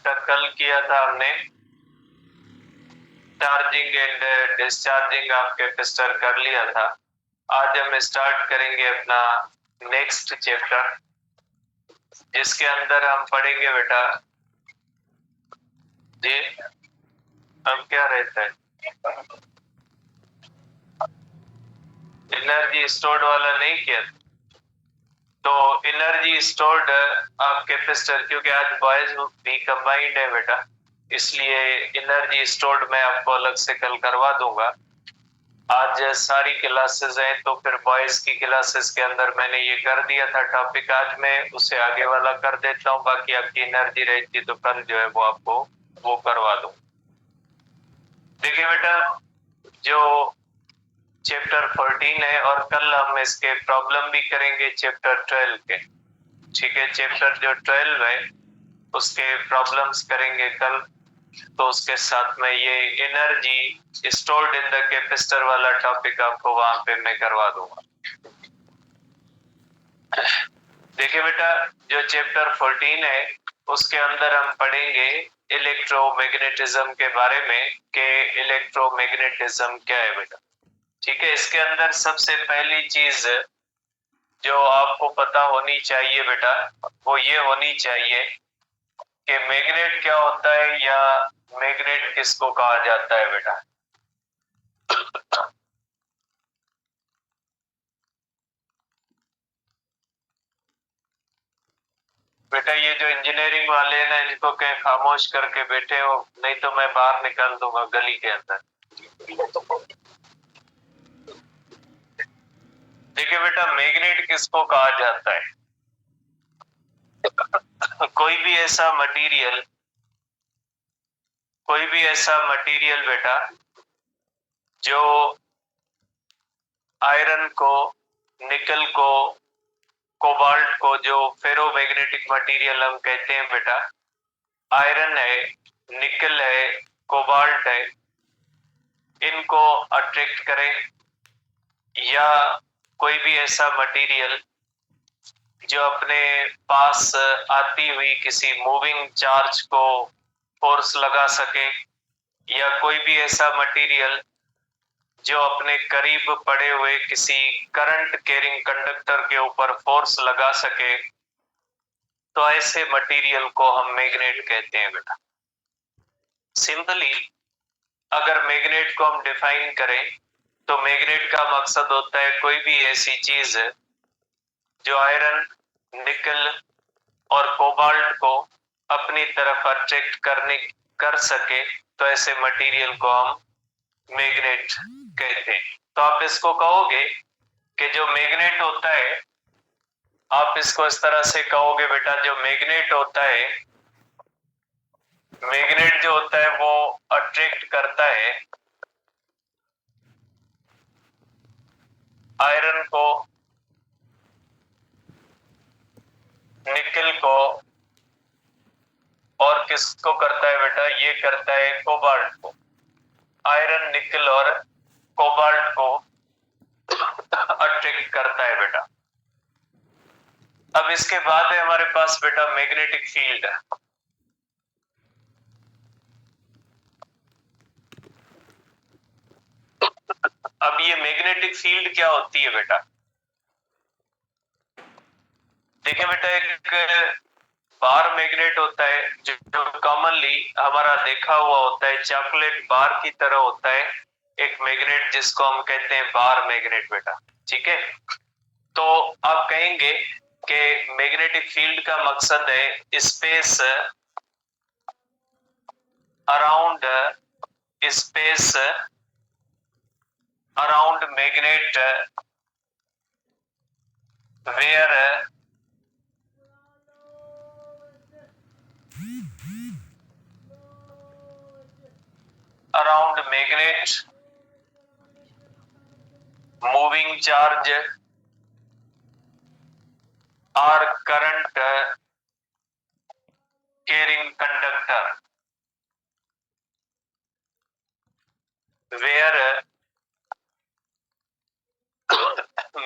बेटा कल किया था हमने charging and discharging of capacitor कर लिया था। आज हम स्टार्ट करेंगे अपना नेक्स्ट चैप्टर, जिसके अंदर हम पढ़ेंगे बेटा जी हम क्या रहता है एनर्जी स्टोर्ड वाला नहीं किया। तो एनर्जी स्टोर्ड ऑफ कैपेसिटर, क्योंकि आज बॉयज भी कंबाइंड है बेटा, इसलिए एनर्जी स्टोर्ड मैं आपको अलग से कल करवा दूंगा। आज सारी क्लासेस हैं तो फिर बॉयज की क्लासेस के अंदर मैंने ये कर दिया था टॉपिक, आज मैं उससे आगे वाला कर देता हूँ। बाकी आपकी एनर्जी रहती तो कल जो है वो आपको वो करवा दूं। देखिए बेटा, जो चैप्टर 14 है और कल हम इसके प्रॉब्लम भी करेंगे चैप्टर 12 के, ठीक है। चैप्टर जो 12 है उसके प्रॉब्लम्स करेंगे कल, तो उसके साथ में ये energy stored in the capacitor वाला टॉपिक आपको वहां पे मैं करवा दूंगा। देखिए बेटा, जो चैप्टर 14 है उसके अंदर हम पढ़ेंगे इलेक्ट्रोमैग्नेटिज्म के बारे में कि इलेक्ट्रोमैग्नेटिज्म क्या है बेटा, ठीक है। इसके अंदर सबसे पहली चीज जो आपको पता होनी चाहिए बेटा वो ये होनी चाहिए कि मैग्नेट क्या होता है या मैग्नेट किसको कहा जाता है बेटा। बेटा ये जो इंजीनियरिंग वाले हैं ना, इनको कहीं खामोश करके बैठे हो, नहीं तो मैं बाहर निकाल दूंगा गली के अंदर। देखिए बेटा, मैग्नेट किसको कहा जाता है? कोई भी ऐसा मटेरियल बेटा जो आयरन को, निकल को, कोबाल्ट को, जो फेरोमैग्नेटिक मटेरियल हम कहते हैं बेटा, आयरन है, निकल है, कोबाल्ट है, इनको अट्रैक्ट करें, या कोई भी ऐसा मटेरियल जो अपने पास आती हुई किसी मूविंग चार्ज को फोर्स लगा सके, या कोई भी ऐसा मटेरियल जो अपने करीब पड़े हुए किसी करंट कैरिंग कंडक्टर के ऊपर फोर्स लगा सके, तो ऐसे मटेरियल को हम मैग्नेट कहते हैं बेटा। सिंपली अगर मैग्नेट को हम डिफाइन करें तो मैग्नेट का मकसद होता है कोई भी ऐसी चीज जो आयरन, निकल और कोबाल्ट को अपनी तरफ अट्रैक्ट कर सके, तो ऐसे मटेरियल को हम मैग्नेट कहते हैं। तो आप इसको कहोगे कि जो मैग्नेट होता है, आप इसको इस तरह से कहोगे बेटा, जो मैग्नेट होता है, मैग्नेट जो होता है वो अट्रैक्ट करता है आयरन को, निकल को, और किसको करता है बेटा? ये करता है कोबाल्ट को। आयरन, निकल और कोबाल्ट को अट्रैक्ट करता है बेटा। अब इसके बाद है हमारे पास बेटा मैग्नेटिक फील्ड। अब ये मैग्नेटिक फील्ड क्या होती है बेटा? देखिए बेटा, एक बार मैग्नेट होता है जो कॉमनली हमारा देखा हुआ होता है, चॉकलेट बार की तरह होता है एक मैग्नेट, जिसको हम कहते हैं बार मैग्नेट बेटा, ठीक है। तो आप कहेंगे कि मैग्नेटिक फील्ड का मकसद है space around magnet where around magnet moving charge or current carrying conductor where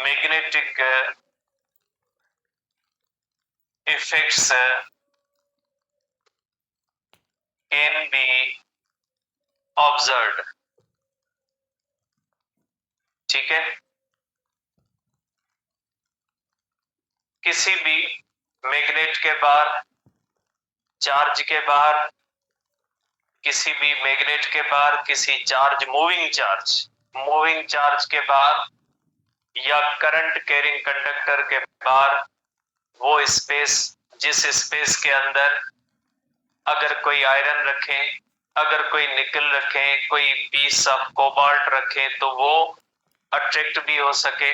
magnetic effects can be observed. ठीक है, किसी भी मैग्नेट के बाहर, चार्ज के बाहर, किसी भी मैग्नेट के बाहर, किसी चार्ज, मूविंग चार्ज के बाहर या करंट कैरिंग कंडक्टर के बाहर, वो स्पेस, जिस स्पेस के अंदर अगर कोई आयरन रखें, अगर कोई निकल रखें, कोई पीस ऑफ कोबाल्ट रखें, तो वो अट्रैक्ट भी हो सके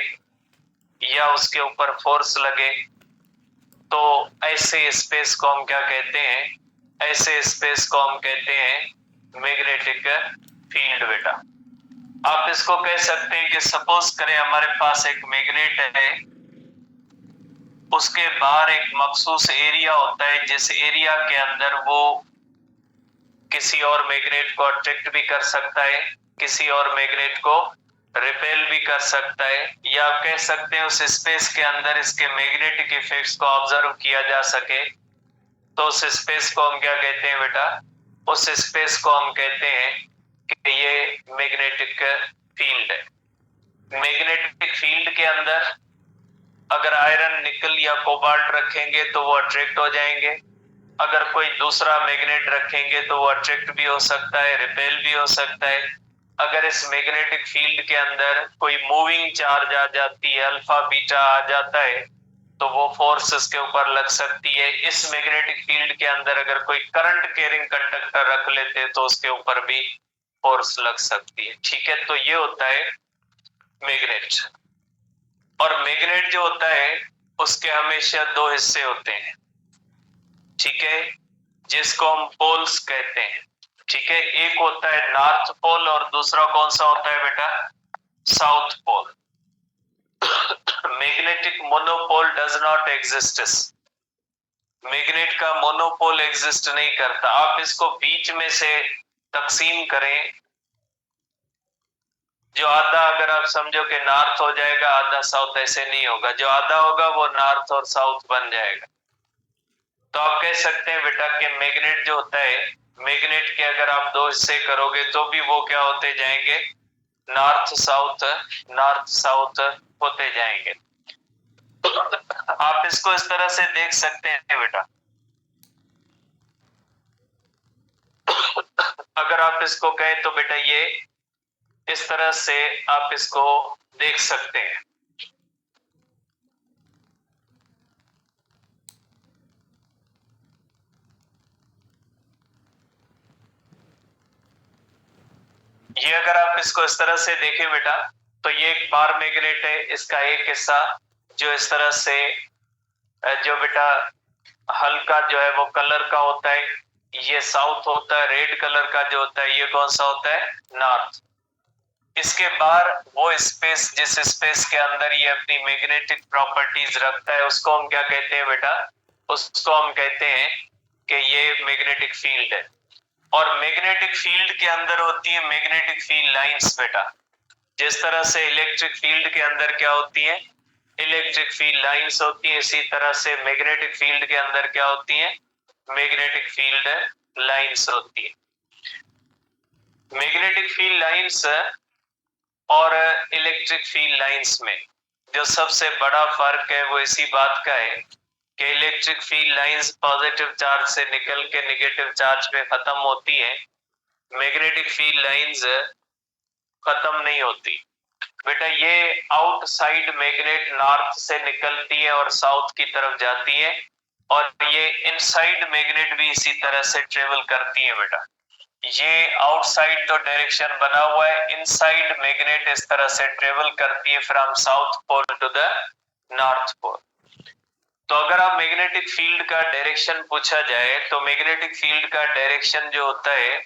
या उसके ऊपर फोर्स लगे, तो ऐसे स्पेस को हम क्या कहते हैं? ऐसे स्पेस को हम कहते हैं मैग्नेटिक फील्ड। बेटा, आप इसको कह सकते हैं कि सपोज करें हमारे पास एक मैग्नेट है, उसके बाहर एक मखसूस एरिया होता है, जिस एरिया के अंदर वो किसी और मैग्नेट को अट्रैक्ट भी कर सकता है, किसी और मैग्नेट को रिपेल भी कर सकता है, या आप कह सकते हैं उस स्पेस के अंदर इसके मैग्नेटिक इफेक्ट्स को ऑब्जर्व किया जा सके, तो उस स्पेस को हम क्या कहते हैं बेटा? उस स्पेस को हम कहते हैं कि ये मैग्नेटिक फील्ड है। मैग्नेटिक फील्ड के अंदर अगर आयरन, निकल या कोबाल्ट रखेंगे तो वो अट्रैक्ट हो जाएंगे, अगर कोई दूसरा मैग्नेट रखेंगे तो वो अट्रैक्ट भी हो सकता है, रिपेल भी हो सकता है। अगर इस मैग्नेटिक फील्ड के अंदर कोई मूविंग चार्ज आ जाती है, अल्फा बीटा आ जाता है, तो वो फोर्स इसके ऊपर लग सकती है। इस मैग्नेटिक फील्ड के अंदर अगर कोई करंट कैरिंग कंडक्टर रख लेते तो उसके ऊपर भी फोर्स लग सकती है। ठीक है, तो ये होता है मैग्नेट। और मैग्नेट जो होता है उसके हमेशा दो हिस्से होते हैं, ठीक है, जिसको हम पोल्स कहते हैं। ठीक है, एक होता है नॉर्थ पोल और दूसरा कौन सा होता है बेटा? South pole. Magnetic monopole does not exist. Magnet का मोनोपोल एग्जिस्ट नहीं करता। आप इसको बीच में से तकसीम करें, जो आधा अगर आप समझो कि नॉर्थ हो जाएगा, आधा साउथ, ऐसे नहीं होगा। जो आधा होगा वो नॉर्थ और साउथ बन जाएगा। तो आप कह सकते हैं बेटा कि मैग्नेट जो होता है, मैग्नेट के अगर आप दो हिस्से करोगे तो भी वो क्या होते जाएंगे? नॉर्थ साउथ होते जाएंगे। आप इसको इस तरह से देख सकते हैं बेटा, अगर आप इसको कहें तो बेटा ये इस तरह से आप इसको देख सकते हैं। ये अगर आप इसको इस तरह से देखें बेटा, तो ये एक बार मैग्नेट है, इसका एक हिस्सा जो इस तरह से, जो बेटा हल्का जो है वो कलर का होता है, ये साउथ होता है। रेड कलर का जो होता है ये कौन सा होता है? नॉर्थ। इसके बाहर वो स्पेस, जिस स्पेस के अंदर ये अपनी मैग्नेटिक प्रॉपर्टीज रखता है, उसको हम क्या कहते हैं बेटा? उसको हम कहते हैं कि ये मैग्नेटिक फील्ड है। और मैग्नेटिक फील्ड के अंदर होती है मैग्नेटिक फील्ड लाइंस बेटा। जिस तरह से इलेक्ट्रिक फील्ड के अंदर क्या होती है? इलेक्ट्रिक फील्ड लाइंस होती है, इसी तरह से मैग्नेटिक फील्ड के अंदर क्या होती है? मैग्नेटिक फील्ड लाइंस होती है। मैग्नेटिक फील्ड लाइंस और इलेक्ट्रिक फील्ड लाइंस में जो सबसे बड़ा फर्क है वो इसी बात का है कि electric field lines positive charge से निकल के नेगेटिव चार्ज पे खत्म होती है, मैग्नेटिक फील्ड लाइंस खत्म नहीं होती। बेटा ये आउटसाइड मैग्नेट नॉर्थ से निकलती है और साउथ की तरफ जाती है, और ये इनसाइड मैग्नेट भी इसी तरह से ट्रेवल करती है बेटा। ये आउटसाइड तो डायरेक्शन बना हुआ है, इनसाइड मैग्नेट इस तरह से ट्रेवल करती है from south pole to the north pole. तो अगर आप मैग्नेटिक फील्ड का डायरेक्शन पूछा जाए तो मैग्नेटिक फील्ड का डायरेक्शन जो होता है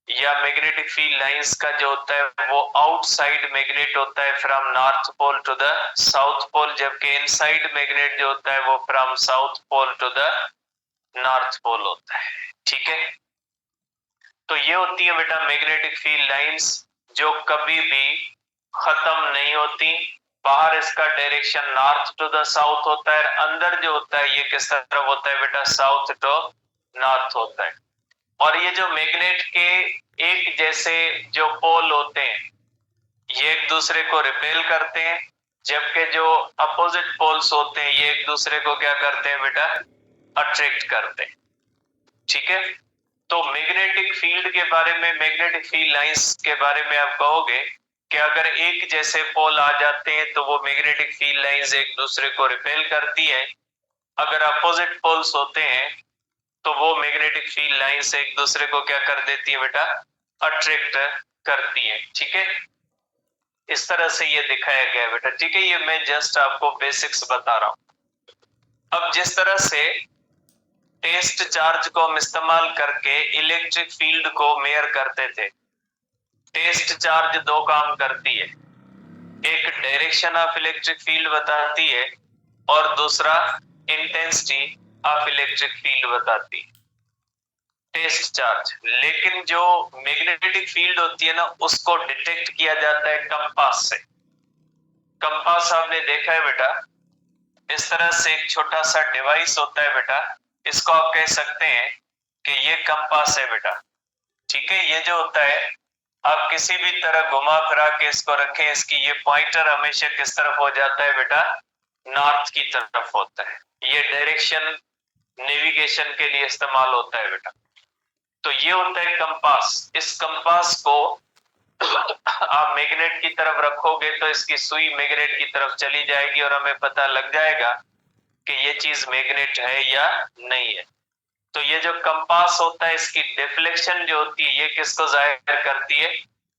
या मैग्नेटिक फील्ड लाइंस का जो होता है वो आउटसाइड मैग्नेट होता है from north pole to the south pole, जबकि इनसाइड मैग्नेट जो होता है वो from south pole to the north pole होता है। ठीक है, तो ये होती है बेटा मैग्नेटिक फील्ड लाइंस, जो कभी भी खत्म नहीं होती। बाहर इसका direction north to the south होता है, अंदर जो होता है ये किस तरफ होता है बेटा? साउथ टू नॉर्थ होता है। और ये जो मैग्नेट के एक जैसे जो पोल होते हैं ये एक दूसरे को रिपेल करते हैं, जबकि जो अपोजिट पोल्स होते हैं ये एक दूसरे को क्या करते हैं बेटा, अट्रैक्ट करते हैं। ठीक है, तो मैग्नेटिक फील्ड के बारे में, मैग्नेटिक फील्ड लाइंस के बारे में आप कहोगे कि अगर एक जैसे पोल आ जाते हैं तो वो मैग्नेटिक फील्ड लाइंस एक दूसरे को रिपेल करती है, अगर अपोजिट पोल्स होते हैं तो वो मैग्नेटिक फील्ड लाइंस एक दूसरे को क्या कर देती है बेटा, अट्रैक्ट करती है। ठीक है, इस तरह से ये दिखाया गया है बेटा। ठीक है, ये मैं जस्ट आपको बेसिक्स बता रहा हूं। अब जिस तरह से टेस्ट चार्ज को हम इस्तेमाल करके इलेक्ट्रिक फील्ड को मेयर करते थे, टेस्ट चार्ज दो काम करती है, एक डायरेक्शन ऑफ इलेक्ट्रिक फील्ड बताती है और दूसरा इंटेंसिटी ऑफ इलेक्ट्रिक फील्ड बताती है, टेस्ट चार्ज। लेकिन जो मैग्नेटिक फील्ड होती है ना उसको डिटेक्ट किया जाता है कंपास से। कंपास आपने देखा है बेटा, इस तरह से एक छोटा सा डिवाइस होता है बेटा, इसको आप कह सकते हैं कि ये कंपास है बेटा। ठीक है, ये जो होता है आप किसी भी तरह घुमा फिरा के इसको रखें, इसकी ये पॉइंटर हमेशा किस तरफ हो जाता है बेटा, नॉर्थ की तरफ होता है। ये डायरेक्शन नेविगेशन के लिए इस्तेमाल होता है बेटा। तो ये होता है कंपास। इस कंपास को आप मैग्नेट की तरफ रखोगे तो इसकी सुई मैग्नेट की तरफ चली जाएगी और हमें पता लग जाएगा कि ये चीज मैग्नेट है या नहीं है। तो ये जो कंपास होता है इसकी डिफ्लेक्शन जो होती है ये किसको जाहिर करती है,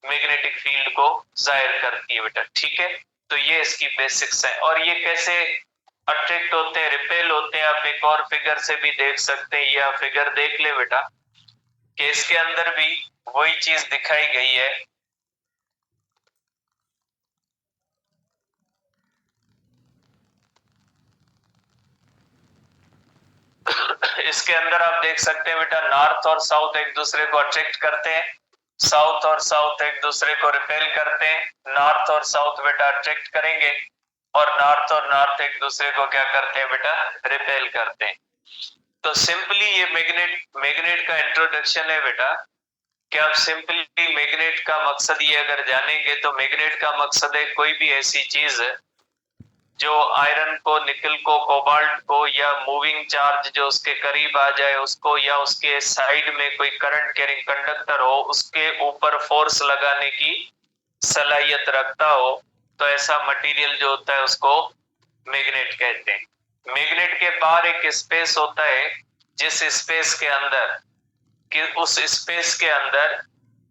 मैग्नेटिक फील्ड को जाहिर करती है बेटा। ठीक है, तो ये इसकी बेसिक्स है। और ये कैसे अट्रैक्ट होते हैं, रिपेल होते हैं, आप एक और फिगर से भी देख सकते हैं। ये आप फिगर देख ले बेटा कि इसके अंदर भी वही चीज दिखाई गई है। इसके अंदर आप देख सकते हैं बेटा नॉर्थ और साउथ एक दूसरे को अट्रैक्ट करते हैं, साउथ और साउथ एक दूसरे को रिपेल करते हैं। नॉर्थ और साउथ बेटा अट्रैक्ट करेंगे और नॉर्थ एक दूसरे को क्या करते हैं बेटा, रिपेल करते हैं। तो सिंपली ये मैग्नेट का इंट्रोडक्शन है बेटा कि आप सिंपली मैग्नेट का मकसद ये अगर जानेंगे तो मैग्नेट का मकसद है कोई भी ऐसी चीज जो आयरन को, निकल को, कोबाल्ट को या मूविंग चार्ज जो उसके करीब आ जाए उसको, या उसके साइड में कोई करंट कैरिंग कंडक्टर हो उसके ऊपर फोर्स लगाने की सलाहियत रखता हो, तो ऐसा मटेरियल जो होता है उसको मैग्नेट कहते हैं। मैग्नेट के बाहर एक स्पेस होता है, जिस स्पेस के अंदर, कि उस स्पेस के अंदर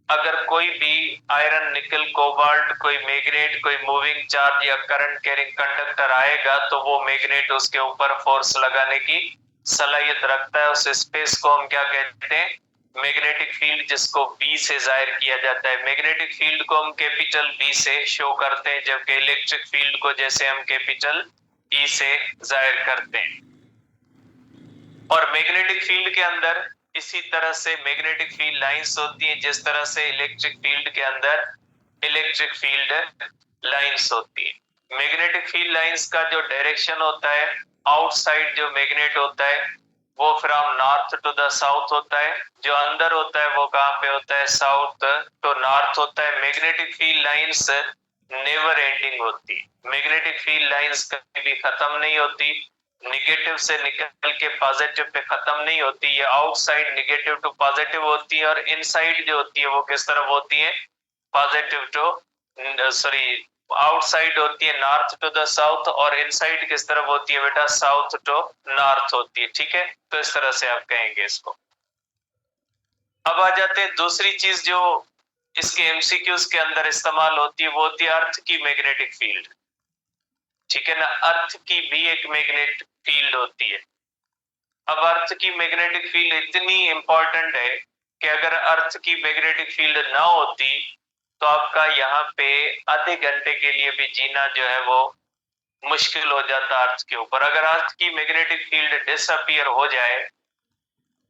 अगर कोई भी आयरन, निकल, कोबाल्ट, कोई मैग्नेट, कोई मूविंग चार्ज या करंट कैरिंग कंडक्टर आएगा तो वो मैग्नेट उसके ऊपर फोर्स लगाने की सलाहियत रखता है। उस स्पेस को हम क्या कहते हैं, मैग्नेटिक फील्ड, जिसको बी से जाहिर किया जाता है। मैग्नेटिक फील्ड को हम कैपिटल बी से शो करते हैं, जबकि इलेक्ट्रिक फील्ड को जैसे हम कैपिटल ई से जाहिर करते हैं। और मैग्नेटिक फील्ड के अंदर इसी तरह से मैग्नेटिक फील्ड लाइंस होती हैं, जिस तरह से इलेक्ट्रिक फील्ड के अंदर इलेक्ट्रिक फील्ड लाइंस होती है। मैग्नेटिक फील्ड लाइंस का जो डायरेक्शन होता है, आउटसाइड जो मैग्नेट होता है वो from north to the south होता है, जो अंदर होता है वो कहाँ पे होता है, साउथ टू नॉर्थ होता है। Magnetic field lines never ending होती है, मैग्नेटिक फील्ड लाइंस कभी भी खत्म नहीं होती, निगेटिव से निकल के पॉजिटिव पे खत्म नहीं होती। ये आउटसाइड निगेटिव टू पॉजिटिव होती है और इनसाइड जो होती है वो किस तरफ होती है, पॉजिटिव टू सॉरी आउटसाइड होती है नॉर्थ टू द साउथ और इनसाइड किस तरफ होती है बेटा, साउथ टू नॉर्थ होती है। ठीक है, तो इस तरह से आप कहेंगे इसको। अब आ जाते हैं दूसरी चीज जो इसके एमसीक्यूज के अंदर इस्तेमाल होती है, वो होती है अर्थ की मैग्नेटिक फील्ड। ठीक है ना, अर्थ की भी एक मैग्नेट फील्ड होती है। अब अर्थ की मैग्नेटिक फील्ड इतनी इंपॉर्टेंट है कि अगर अर्थ की मैग्नेटिक फील्ड ना होती तो आपका यहाँ पे आधे घंटे के लिए भी जीना जो है वो मुश्किल हो जाता अर्थ के ऊपर। अगर अर्थ की मैग्नेटिक फील्ड डिसअपीयर हो जाए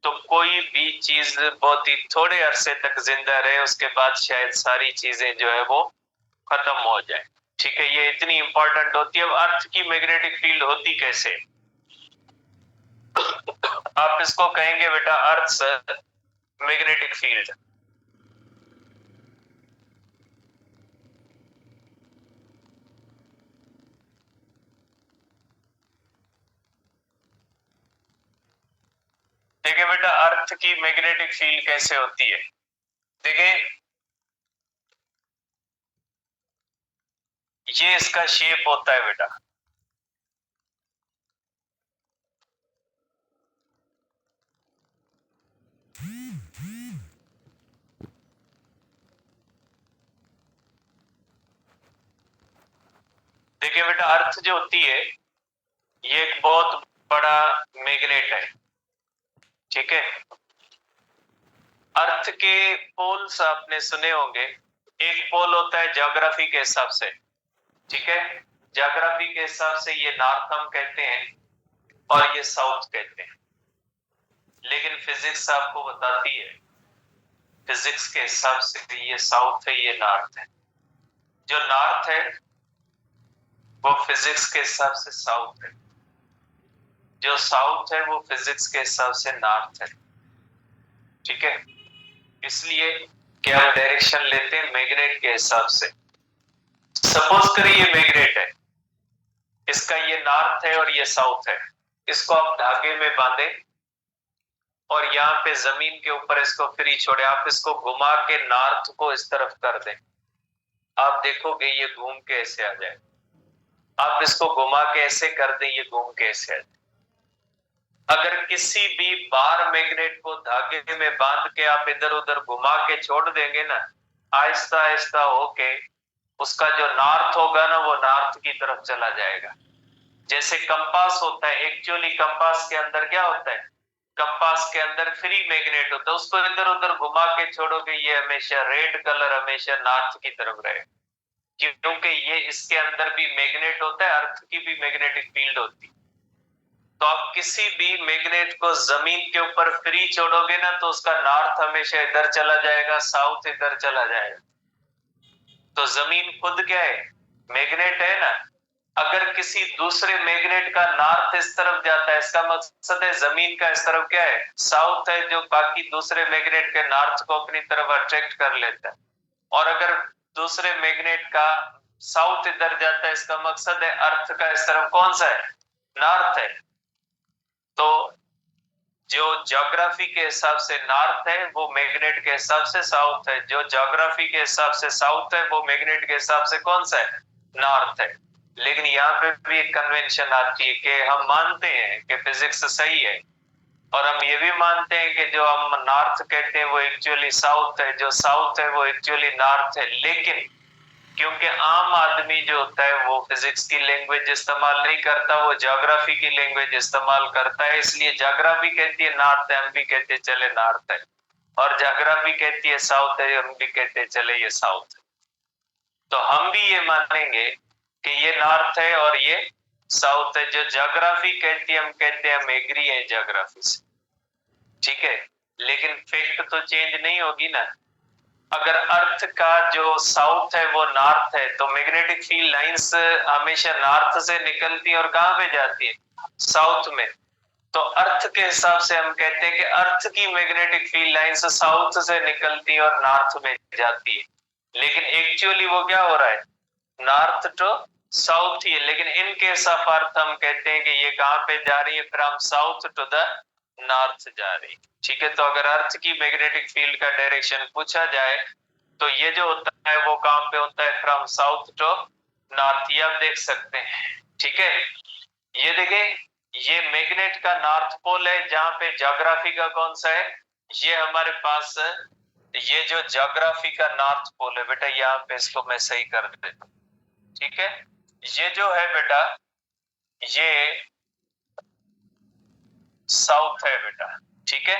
तो कोई भी चीज बहुत ही थोड़े अरसे तक जिंदा रहे, उसके बाद शायद सारी चीजें जो है वो खत्म हो जाए। ठीक है, ये इतनी इंपॉर्टेंट होती है। अब अर्थ की मैग्नेटिक फील्ड होती कैसे, आप इसको कहेंगे बेटा अर्थ मैग्नेटिक फील्ड। देखिए बेटा, अर्थ की मैग्नेटिक फील्ड कैसे होती है। देखिए, ये इसका शेप होता है बेटा। देखिए बेटा, अर्थ जो होती है ये एक बहुत बड़ा मैग्नेट है, ठीक है। अर्थ के पोल्स आपने सुने होंगे। एक पोल होता है ज्योग्राफी के हिसाब से, ठीक है। ज्योग्राफी के हिसाब से ये नॉर्थ हम कहते हैं और ये साउथ कहते हैं, लेकिन फिजिक्स आपको बताती है फिजिक्स के हिसाब से ये साउथ है, ये नॉर्थ है। जो नॉर्थ है वो फिजिक्स के हिसाब से साउथ है, जो साउथ है वो फिजिक्स के हिसाब से नॉर्थ है, ठीक है। इसलिए क्या हम डायरेक्शन लेते हैं मैग्नेट के हिसाब से। सपोज करिए ये मैग्नेट है, इसका ये नॉर्थ है और ये साउथ है। इसको आप धागे में बांधे और यहाँ पे जमीन के ऊपर इसको फ्री छोड़े। आप इसको घुमा के नॉर्थ को इस तरफ कर दें, आप देखोगे ये घूम के ऐसे आ जाए। आप इसको घुमा के ऐसे कर दें, ये घूम के ऐसे आ जाए। अगर किसी भी बार मैग्नेट को धागे में बांध के आप इधर उधर घुमा के छोड़ देंगे ना, आहिस्ता आहिस्ता होके उसका जो नॉर्थ होगा ना वो नॉर्थ की तरफ चला जाएगा। जैसे कंपास होता है, एक्चुअली कंपास के अंदर क्या होता है, कंपास के अंदर फ्री मैग्नेट होता है। उसको इधर उधर घुमा के छोड़ोगे ये हमेशा रेड कलर हमेशा नॉर्थ की तरफ रहेगा, क्योंकि ये इसके अंदर भी मैग्नेट होता है, अर्थ की भी मैग्नेटिक फील्ड होती है। तो आप किसी भी मैग्नेट को जमीन के ऊपर फ्री छोड़ोगे ना तो उसका नॉर्थ हमेशा इधर चला जाएगा, साउथ इधर चला जाएगा। तो जमीन खुद क्या है, मैग्नेट है ना। अगर किसी दूसरे मैग्नेट का नॉर्थ इस तरफ जाता है, इसका मकसद है जमीन का इस तरफ क्या है, साउथ है, जो बाकी दूसरे मैग्नेट के नॉर्थ को अपनी तरफ अट्रैक्ट कर लेता है। और अगर दूसरे मैग्नेट का साउथ इधर जाता है, इसका मकसद है अर्थ का इस तरफ कौन सा है, नॉर्थ है। तो जो ज्योग्राफी के हिसाब से नॉर्थ है वो मैग्नेट के हिसाब से साउथ है, जो ज्योग्राफी के हिसाब से साउथ है वो मैग्नेट के हिसाब से कौन सा है, नॉर्थ है। लेकिन यहाँ पे भी एक कन्वेंशन आती है कि हम मानते हैं कि फिजिक्स सही है और हम ये भी मानते हैं कि जो हम नॉर्थ कहते हैं वो एक्चुअली साउथ है, जो साउथ है वो एक्चुअली नॉर्थ है। लेकिन क्योंकि आम आदमी जो होता है वो फिजिक्स की लैंग्वेज इस्तेमाल नहीं करता, वो ज्योग्राफी की लैंग्वेज इस्तेमाल करता है, इसलिए ज्योग्राफी कहती है नॉर्थ है, हम भी कहते चले नॉर्थ है, और ज्योग्राफी कहती है साउथ है, हम भी कहते चले ये साउथ है। तो हम भी ये मानेंगे कि ये नॉर्थ है और ये साउथ है। जो ज्योग्राफी कहती है हम कहते हैं हम एग्री है ज्योग्राफी से, ठीक है। लेकिन फैक्ट तो चेंज नहीं होगी ना। अगर अर्थ का जो साउथ है वो नॉर्थ है तो मैग्नेटिक फील्ड लाइंस हमेशा नॉर्थ से निकलती है और कहां पे जाती है, साउथ में। तो अर्थ के हिसाब से हम कहते हैं कि अर्थ की मैग्नेटिक फील्ड लाइंस साउथ से निकलती है और नॉर्थ में जाती है। लेकिन एक्चुअली वो क्या हो रहा है, नॉर्थ टू साउथ ही है, लेकिन इन केस ऑफ अर्थ हम कहते हैं कि ये कहां पे जा रही है, from south to the north जा रही, ठीक है। तो अगर अर्थ की मैग्नेटिक फील्ड का डायरेक्शन पूछा जाए तो ये जो होता है वो कहां पे होता है, फ्रॉम साउथ टू नॉर्थ, ये आप देख सकते हैं, ठीक है। ये देखें, ये मैग्नेट का नॉर्थ पोल है, जहां पे ज्योग्राफी का कौन सा है, ये हमारे पास ये जो ज्योग्राफी का नॉर्थ पोल है बेटा, यहाँ पे इसको मैं सही कर देता हूं, ठीक है। ये जो है बेटा ये साउथ है बेटा, ठीक है।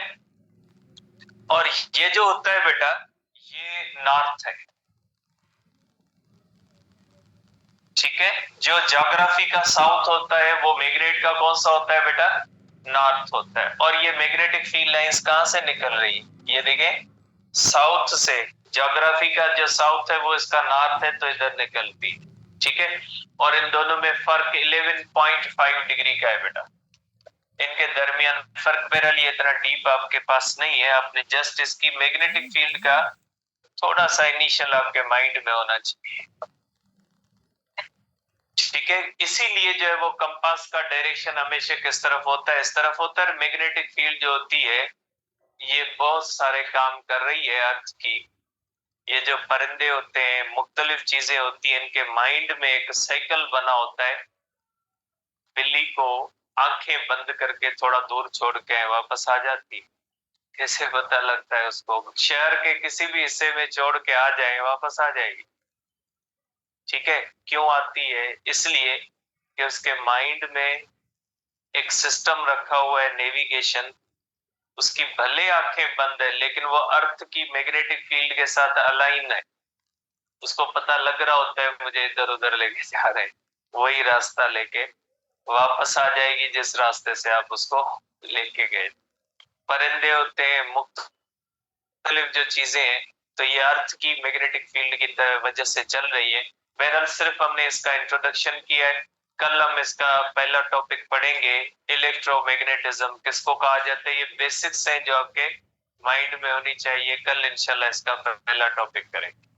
और ये जो होता है बेटा ये नॉर्थ है, ठीक है। जो ज्योग्राफी का साउथ होता है वो मैग्नेट का कौन सा होता है बेटा, नॉर्थ होता है। और ये मैग्नेटिक फील्ड लाइंस कहां से निकल रही है, ये देखें साउथ से। ज्योग्राफी का जो साउथ है वो इसका नॉर्थ है, तो इधर निकलती, ठीक है। और इन दोनों में फर्क 11.5 डिग्री का है बेटा, इनके दरमियान फर्क बहरहाल ये इतना डीप आपके पास नहीं है, आपने जस्ट इसकी मैग्नेटिक फील्ड का थोड़ा सा इनिशियल आपके माइंड में होना चाहिए। ठीक है, इसीलिए जो है वो कंपास का डायरेक्शन हमेशा किस तरफ होता है, इस तरफ होता है। मैग्नेटिक फील्ड जो होती है ये बहुत सारे काम कर रही है अर्थ की। ये जो परिंदे होते हैं, मुख्तलिफ चीजें होती हैं, इनके माइंड में एक साइकिल बना होता है। बिल्ली को आंखें बंद करके थोड़ा दूर छोड़ के वापस आ जाती, कैसे पता लगता है उसको? शहर के किसी भी हिस्से में छोड़ के आ जाए वापस आ जाएगी। ठीक है, क्यों आती है? इसलिए कि उसके माइंड में एक सिस्टम रखा हुआ है नेविगेशन। उसकी भले आंखें बंद है लेकिन वो अर्थ की मैग्नेटिक फील्ड के साथ अलाइन है। उसको पता लग रहा होता है मुझे इधर उधर लेके जा रहे हैं, वही रास्ता लेके वापस आ जाएगी जिस रास्ते से आप उसको लेके गए। परिंदे होते हैं, मुख्तलिफ जो चीजें हैं, तो ये अर्थ की मैग्नेटिक फील्ड की वजह से चल रही है। बहरहाल सिर्फ हमने इसका इंट्रोडक्शन किया है। कल हम इसका पहला टॉपिक पढ़ेंगे, इलेक्ट्रोमैग्नेटिज्म किसको कहा जाता है। ये बेसिक्स हैं जो आपके माइंड में होनी चाहिए। कल इंशाल्लाह इसका पहला टॉपिक करेंगे।